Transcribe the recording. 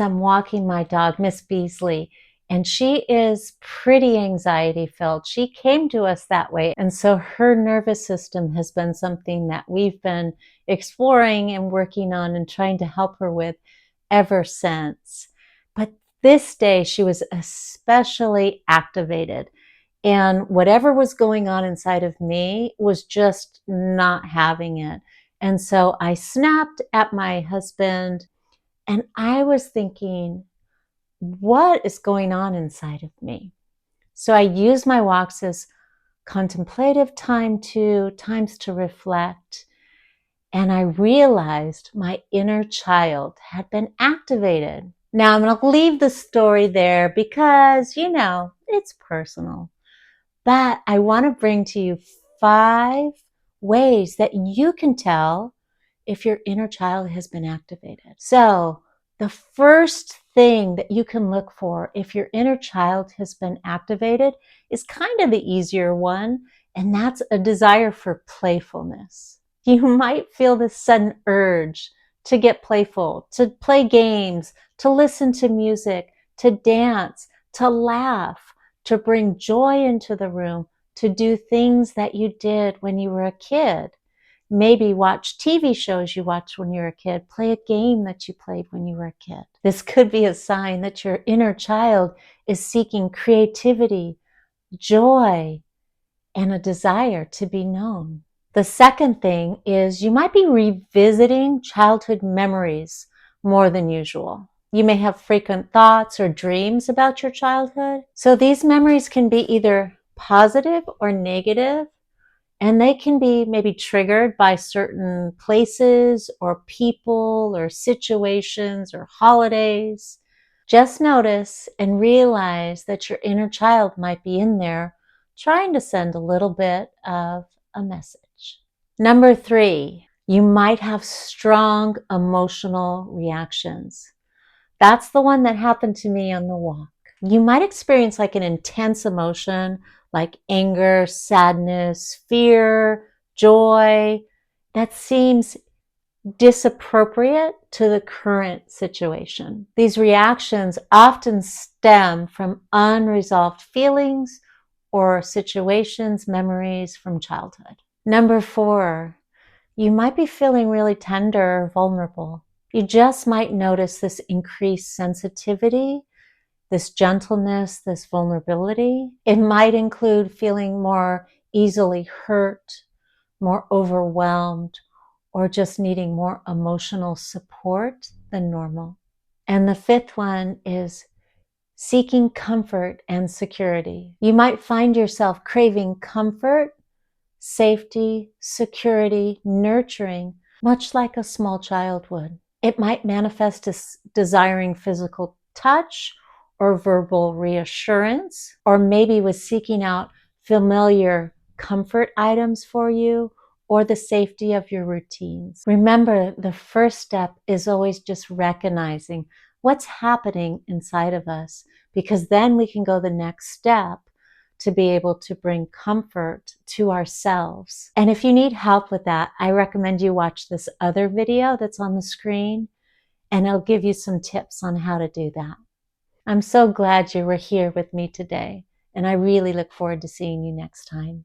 I'm walking my dog, Miss Beasley, and she is pretty anxiety filled. She came to us that way. And so her nervous system has been something that we've been exploring and working on and trying to help her with ever since. But this day she was especially activated. And whatever was going on inside of me was just not having it. And so I snapped at my husband and I was thinking, what is going on inside of me? So I use my walks as contemplative times to reflect. And I realized my inner child had been activated. Now I'm going to leave the story there because, it's personal. But I want to bring to you 5 ways that you can tell if your inner child has been activated. So the first thing that you can look for if your inner child has been activated is kind of the easier one, and that's a desire for playfulness. You might feel this sudden urge to get playful, to play games, to listen to music, to dance, to laugh, to bring joy into the room, to do things that you did when you were a kid. Maybe watch TV shows you watched when you were a kid, play a game that you played when you were a kid. This could be a sign that your inner child is seeking creativity, joy, and a desire to be known. The second thing is you might be revisiting childhood memories more than usual. You may have frequent thoughts or dreams about your childhood. So these memories can be either positive or negative, and they can be maybe triggered by certain places or people or situations or holidays. Just notice and realize that your inner child might be in there trying to send a little bit of a message. Number 3, you might have strong emotional reactions. That's the one that happened to me on the walk. You might experience like an intense emotion, like anger, sadness, fear, joy, that seems disappropriate to the current situation. These reactions often stem from unresolved feelings or situations, memories from childhood. Number 4, you might be feeling really tender or vulnerable. You just might notice this increased sensitivity, this gentleness, this vulnerability. It might include feeling more easily hurt, more overwhelmed, or just needing more emotional support than normal. And the 5th one is seeking comfort and security. You might find yourself craving comfort, safety, security, nurturing, much like a small child would. It might manifest as desiring physical touch or verbal reassurance, or maybe with seeking out familiar comfort items for you or the safety of your routines. Remember, the first step is always just recognizing what's happening inside of us, because then we can go the next step to be able to bring comfort to ourselves. And if you need help with that, I recommend you watch this other video that's on the screen, and it'll give you some tips on how to do that. I'm so glad you were here with me today, and I really look forward to seeing you next time.